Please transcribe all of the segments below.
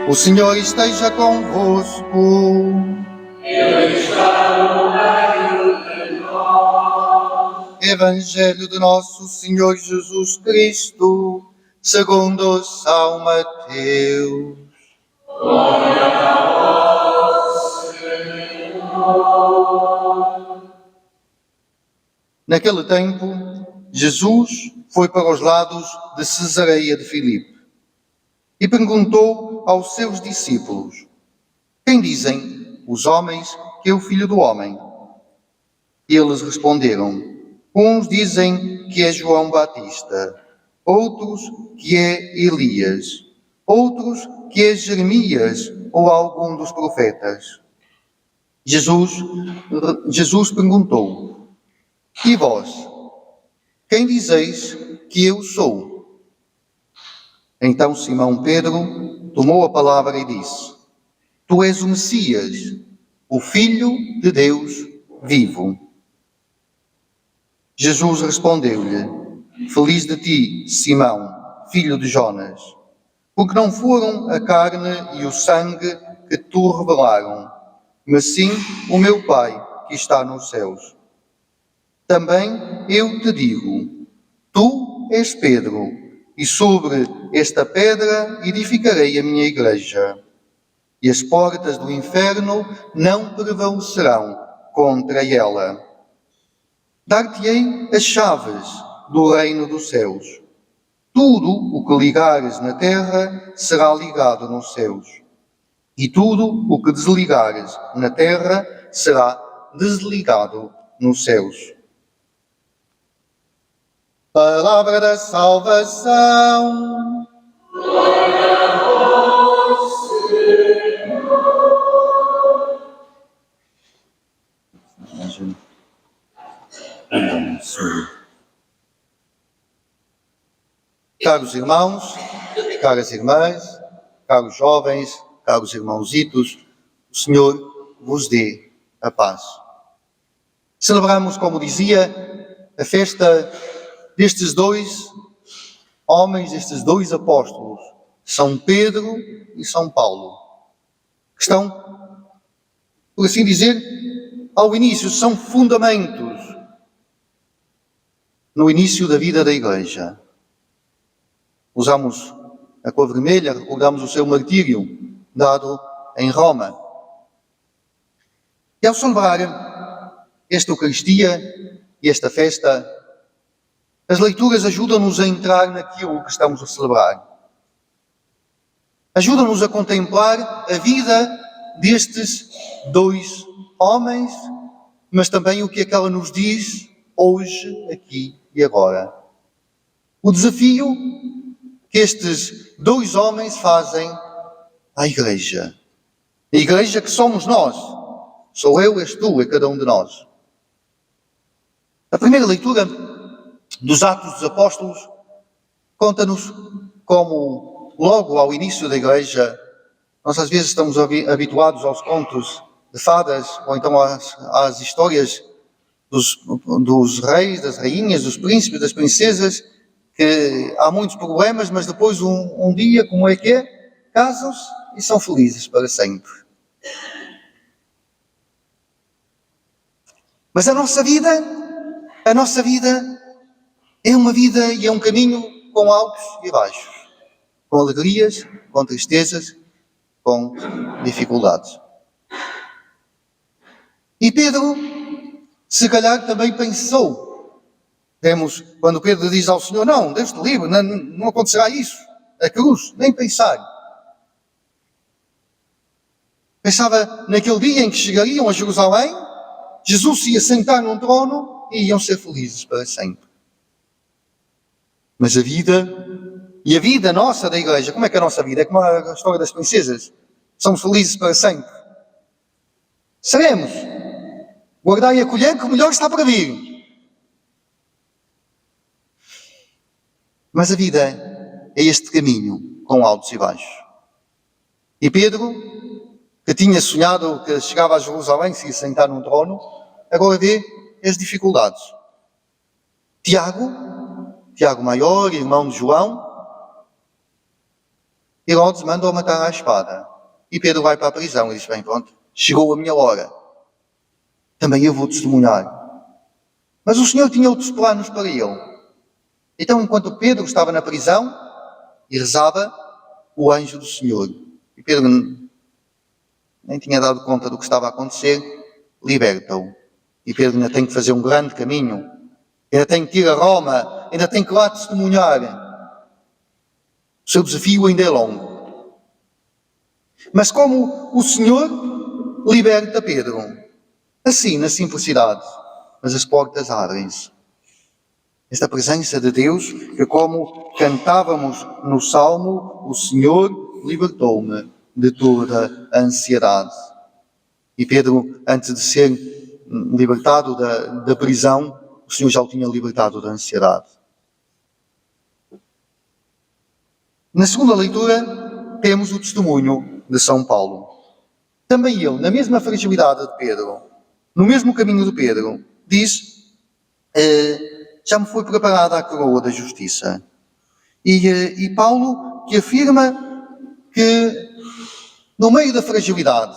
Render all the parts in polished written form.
O Senhor esteja convosco. Ele está no meio de nós. Evangelho de Nosso Senhor Jesus Cristo, segundo São Mateus. Glória a vós, Senhor. Naquele tempo, Jesus foi para os lados de Cesareia de Filipe e perguntou aos seus discípulos: quem dizem os homens que é o Filho do Homem? E eles responderam: uns dizem que é João Batista, outros que é Elias, outros que é Jeremias ou algum dos profetas. Jesus perguntou: e vós, quem dizeis que eu sou? Então Simão Pedro tomou a palavra e disse: tu és o Messias, o Filho de Deus vivo. Jesus respondeu-lhe: feliz de ti, Simão, filho de Jonas, porque não foram a carne e o sangue que te revelaram, mas sim o meu Pai que está nos céus. Também eu te digo: tu és Pedro, e sobre esta pedra edificarei a minha igreja, e as portas do inferno não prevalecerão contra ela. Dar-te-ei as chaves do reino dos céus. Tudo o que ligares na terra será ligado nos céus, e tudo o que desligares na terra será desligado nos céus. Palavra da salvação. Glória a vós, Senhor. Caros irmãos, caras irmãs, caros jovens, caros irmãozitos, o Senhor vos dê a paz. Celebramos, como dizia, a festa destes dois homens, destes dois apóstolos, São Pedro e São Paulo, que estão, por assim dizer, ao início, são fundamentos no início da vida da Igreja. Usamos a cor vermelha, recordamos o seu martírio dado em Roma. E ao celebrar esta Eucaristia e esta festa, as leituras ajudam-nos a entrar naquilo que estamos a celebrar. Ajudam-nos a contemplar a vida destes dois homens, mas também o que é que ela nos diz hoje, aqui e agora. O desafio que estes dois homens fazem à Igreja. A Igreja que somos nós. Sou eu, és tu, é cada um de nós. A primeira leitura dos Atos dos Apóstolos conta-nos como, logo ao início da Igreja, nós às vezes estamos habituados aos contos de fadas, ou então às histórias dos reis, das rainhas, dos príncipes, das princesas, que há muitos problemas, mas depois um dia, como é que é? Casam-se e são felizes para sempre. Mas a nossa vida é uma vida e é um caminho com altos e baixos, com alegrias, com tristezas, com dificuldades. E Pedro, se calhar, também pensou. Vemos quando Pedro diz ao Senhor: não, Deus-te livre, não acontecerá isso. A cruz, nem pensar. Pensava naquele dia em que chegariam a Jerusalém, Jesus se ia sentar num trono e iam ser felizes para sempre. Mas a vida nossa da Igreja, como é que é a nossa vida? É como a história das princesas. Somos felizes para sempre. Seremos. Guardai a colher que o melhor está para vir. Mas a vida é este caminho com altos e baixos. E Pedro, que tinha sonhado que chegava a Jerusalém, se ia sentar num trono, agora vê as dificuldades. Tiago maior, irmão de João, Herodes manda-o matar à espada. E Pedro vai para a prisão e diz, bem, pronto, chegou a minha hora. Também eu vou testemunhar. Mas o Senhor tinha outros planos para ele. Então, enquanto Pedro estava na prisão e rezava, o anjo do Senhor, e Pedro nem tinha dado conta do que estava a acontecer, liberta-o. E Pedro ainda tem que fazer um grande caminho, ainda tem que ir a Roma, ainda tem que lá testemunhar. O seu desafio ainda é longo. Mas como o Senhor liberta Pedro, assim, na simplicidade, mas as portas abrem-se. Esta presença de Deus, que como cantávamos no Salmo, o Senhor libertou-me de toda a ansiedade. E Pedro, antes de ser libertado da prisão, o Senhor já o tinha libertado da ansiedade. Na segunda leitura, temos o testemunho de São Paulo. Também ele, na mesma fragilidade de Pedro, no mesmo caminho de Pedro, diz, já me foi preparada a coroa da justiça. E Paulo que afirma que no meio da fragilidade,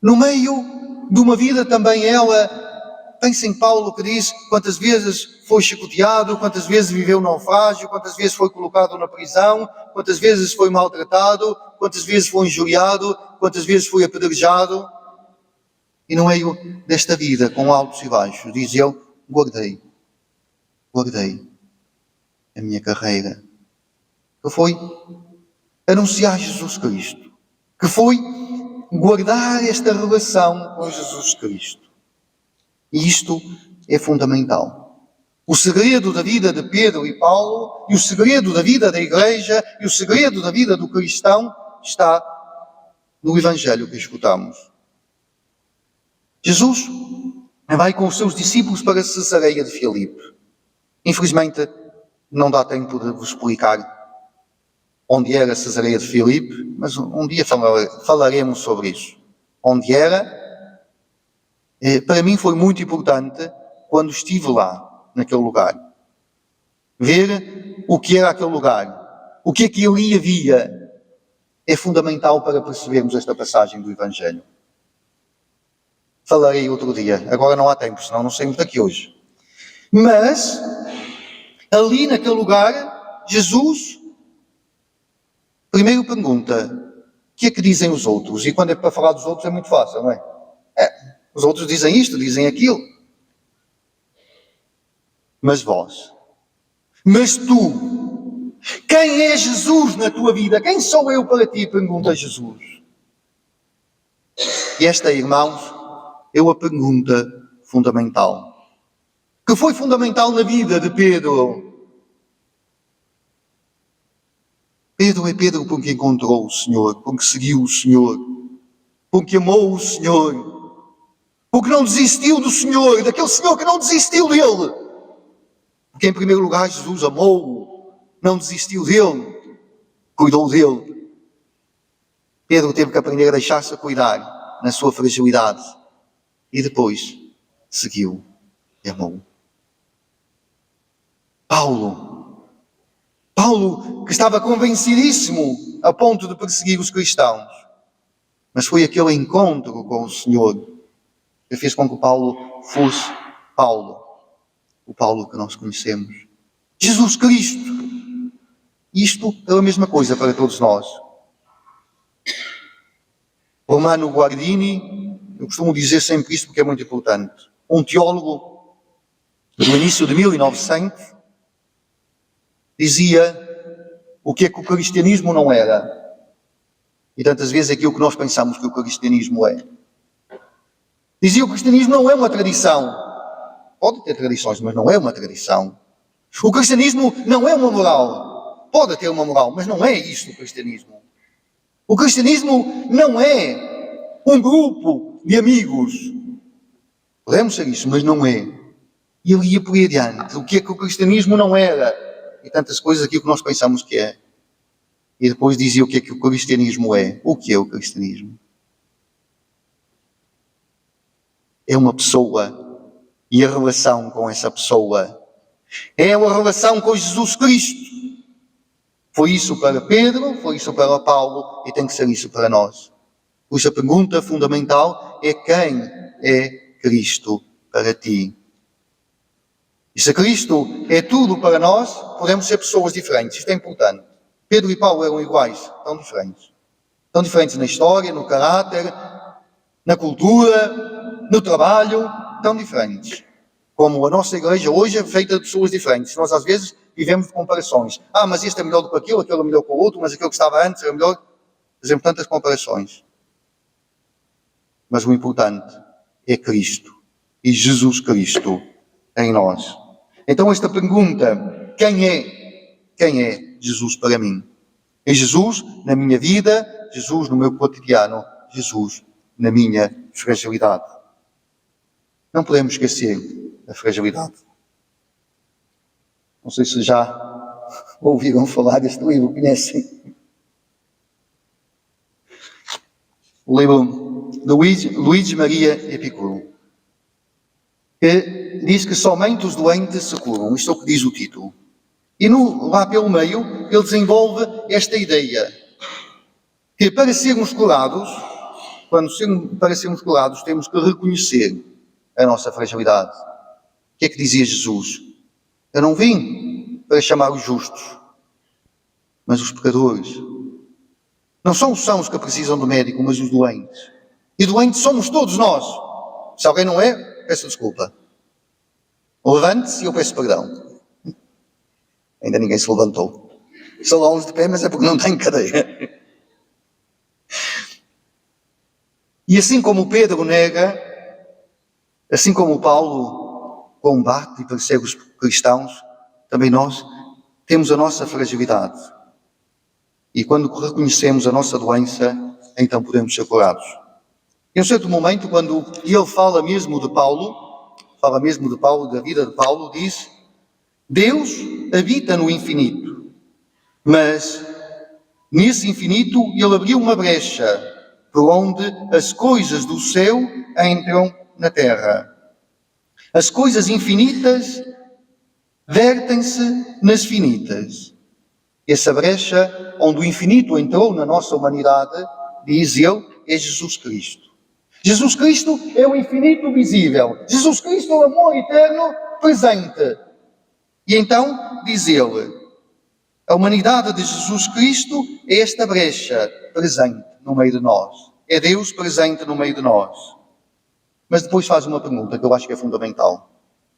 no meio de uma vida também ela, pensa em Paulo que diz quantas vezes foi chicoteado, quantas vezes viveu naufrágio, quantas vezes foi colocado na prisão, quantas vezes foi maltratado, quantas vezes foi injuriado, quantas vezes foi apedrejado. E no meio desta vida, com altos e baixos, diz ele, guardei a minha carreira, que foi anunciar Jesus Cristo, que foi guardar esta relação com Jesus Cristo. E isto é fundamental. O segredo da vida de Pedro e Paulo, e o segredo da vida da Igreja, e o segredo da vida do cristão está no Evangelho que escutamos. Jesus vai com os seus discípulos para Cesareia de Filipe. Infelizmente, não dá tempo de vos explicar onde era Cesareia de Filipe, mas um dia falaremos sobre isso. Onde era, para mim foi muito importante quando estive lá, naquele lugar. Ver o que era aquele lugar, o que é que ali havia, é fundamental para percebermos esta passagem do Evangelho. Falarei outro dia, agora não há tempo, senão não saímos daqui hoje. Mas, ali naquele lugar, Jesus primeiro pergunta, o que é que dizem os outros? E quando é para falar dos outros é muito fácil, não é? Os outros dizem isto, dizem aquilo. Mas vós, mas tu, quem é Jesus na tua vida? Quem sou eu para ti? Pergunta Jesus. E esta, irmãos, é a pergunta fundamental, que foi fundamental na vida de Pedro. Pedro é Pedro porque encontrou o Senhor, porque seguiu o Senhor, porque amou o Senhor, porque não desistiu do Senhor, daquele Senhor que não desistiu dele. Porque em primeiro lugar Jesus amou-o, não desistiu dele, cuidou dele. Pedro teve que aprender a deixar-se cuidar na sua fragilidade e depois seguiu e amou. Paulo, que estava convencidíssimo a ponto de perseguir os cristãos, mas foi aquele encontro com o Senhor que fez com que Paulo fosse Paulo, o Paulo que nós conhecemos. Jesus Cristo. Isto é a mesma coisa para todos nós. Romano Guardini, eu costumo dizer sempre isto porque é muito importante, um teólogo do início de 1900, dizia o que é que o cristianismo não era. E tantas vezes é aquilo que nós pensamos que o cristianismo é. Dizia que o cristianismo não é uma tradição. Pode ter tradições, mas não é uma tradição. O cristianismo não é uma moral. Pode ter uma moral, mas não é isto o cristianismo. O cristianismo não é um grupo de amigos. Podemos ser isso, mas não é. E ele ia por aí adiante. O que é que o cristianismo não era? E tantas coisas aqui que nós pensamos que é. E depois dizia o que é que o cristianismo é. O que é o cristianismo? É uma pessoa e a relação com essa pessoa. É a relação com Jesus Cristo. Foi isso para Pedro, foi isso para Paulo e tem que ser isso para nós. Por isso a pergunta fundamental é: quem é Cristo para ti? E se Cristo é tudo para nós, podemos ser pessoas diferentes. Isto é importante. Pedro e Paulo eram iguais, tão diferentes. Tão diferentes na história, no caráter, na cultura, no trabalho, tão diferentes. Como a nossa igreja hoje é feita de pessoas diferentes. Nós às vezes vivemos de comparações. Mas este é melhor do que aquele é melhor que o outro, mas aquele que estava antes era melhor. Fazemos tantas comparações. Mas o importante é Cristo e Jesus Cristo em nós. Então esta pergunta: quem é Jesus para mim? É Jesus na minha vida, Jesus no meu cotidiano, Jesus na minha fragilidade. Não podemos esquecer a fragilidade. Não sei se já ouviram falar deste livro, conhecem? O livro de Luís Maria Epicuro, que diz que somente os doentes se curam. Isto é o que diz o título. E lá pelo meio ele desenvolve esta ideia, que para sermos curados, para sermos curados temos que reconhecer a nossa fragilidade. O que é que dizia Jesus? Eu não vim para chamar os justos, mas os pecadores. Não são os sãos que precisam do médico, mas os doentes. E doentes somos todos nós. Se alguém não é, peço desculpa. Levante-se e eu peço perdão. Ainda ninguém se levantou. São lá uns de pé, mas é porque não tem cadeira. E assim como Pedro nega, assim como Paulo combate e persegue os cristãos, também nós temos a nossa fragilidade. E quando reconhecemos a nossa doença, então podemos ser curados. Em um certo momento, quando ele fala mesmo de Paulo, da vida de Paulo, diz: Deus habita no infinito, mas nesse infinito ele abriu uma brecha por onde as coisas do céu entram na terra. As coisas infinitas vertem-se nas finitas. Essa brecha onde o infinito entrou na nossa humanidade, diz ele, é Jesus Cristo. Jesus Cristo é o infinito visível. Jesus Cristo é o amor eterno presente. E então, diz ele, a humanidade de Jesus Cristo é esta brecha presente no meio de nós. É Deus presente no meio de nós. Mas depois faz uma pergunta que eu acho que é fundamental.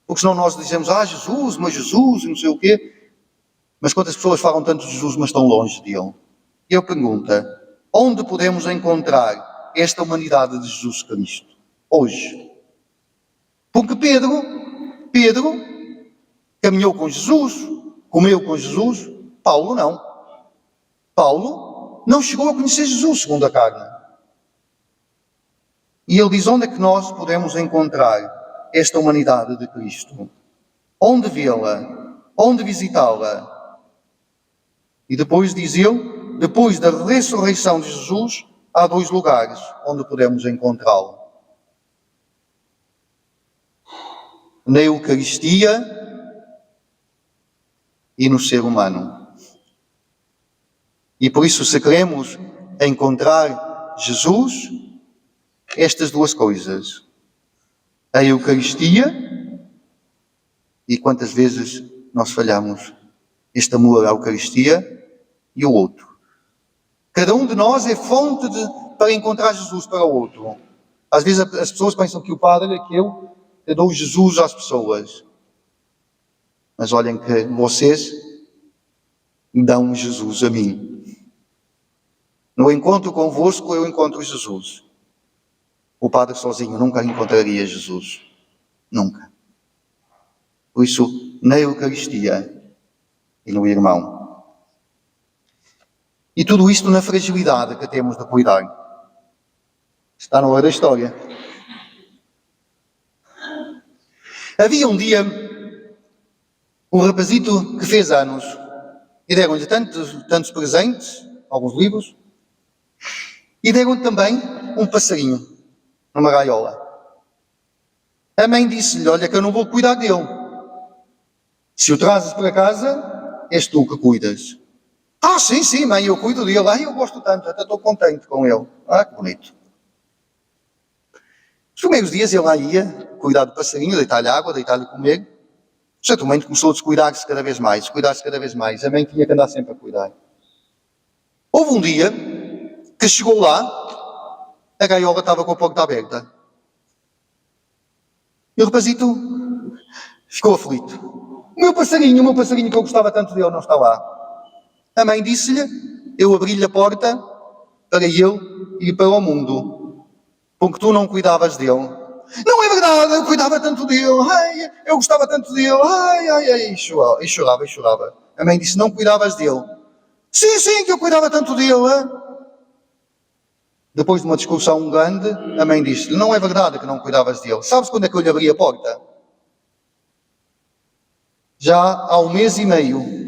Porque senão nós dizemos, Jesus, mas Jesus, e não sei o quê. Mas quantas pessoas falam tanto de Jesus, mas estão longe dele? E eu pergunto, onde podemos encontrar esta humanidade de Jesus Cristo? Hoje. Porque Pedro caminhou com Jesus, comeu com Jesus. Paulo não. Paulo não chegou a conhecer Jesus segundo a carne. E ele diz: onde é que nós podemos encontrar esta humanidade de Cristo? Onde vê-la? Onde visitá-la? E depois diz ele, depois da ressurreição de Jesus, há 2 lugares onde podemos encontrá-lo. Na Eucaristia e no ser humano. E por isso, se queremos encontrar Jesus, estas 2 coisas, a Eucaristia, e quantas vezes nós falhamos este amor à Eucaristia, e o outro. Cada um de nós é fonte para encontrar Jesus para o outro. Às vezes as pessoas pensam que o Padre é aquele que deu Jesus às pessoas. Mas olhem que vocês dão Jesus a mim. No encontro convosco eu encontro Jesus. O Padre sozinho nunca encontraria Jesus. Nunca. Por isso, na Eucaristia e no irmão. E tudo isto na fragilidade que temos de cuidar. Está na hora da história. Havia um dia um rapazito que fez anos e deram-lhe tantos presentes, alguns livros, e deram-lhe também um passarinho numa gaiola. A mãe disse-lhe: olha que eu não vou cuidar dele. Se o trazes para casa, és tu que cuidas. Ah, sim, mãe, eu cuido dele. Ai, eu gosto tanto, até estou contente com ele. Ah, que bonito. Os primeiros dias ele lá ia cuidar do passarinho, deitar-lhe água, deitar-lhe comer. O mãe começou a descuidar-se cada vez mais, descuidar-se cada vez mais. A mãe tinha que andar sempre a cuidar. Houve um dia que chegou lá, a gaiola estava com a porta aberta. E o rapazito ficou aflito. O meu passarinho que eu gostava tanto dele, não está lá. A mãe disse-lhe, eu abri-lhe a porta para ele ir para o mundo, porque tu não cuidavas dele. Não é verdade, eu cuidava tanto dele, ai, eu gostava tanto dele, ai, e chorava. A mãe disse, não cuidavas dele. Sim, que eu cuidava tanto dele. Depois de uma discussão grande, a mãe disse-lhe, não é verdade que não cuidavas dele. Sabes quando é que eu lhe abri a porta? Já há 1 mês e meio.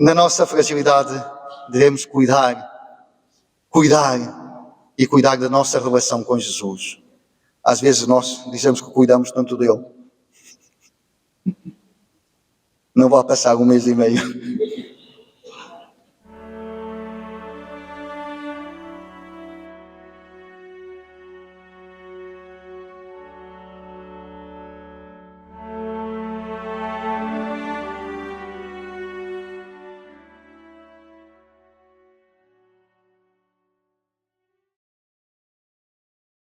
Na nossa fragilidade, devemos cuidar da nossa relação com Jesus. Às vezes nós dizemos que cuidamos tanto dele. Não vai passar 1 mês e meio.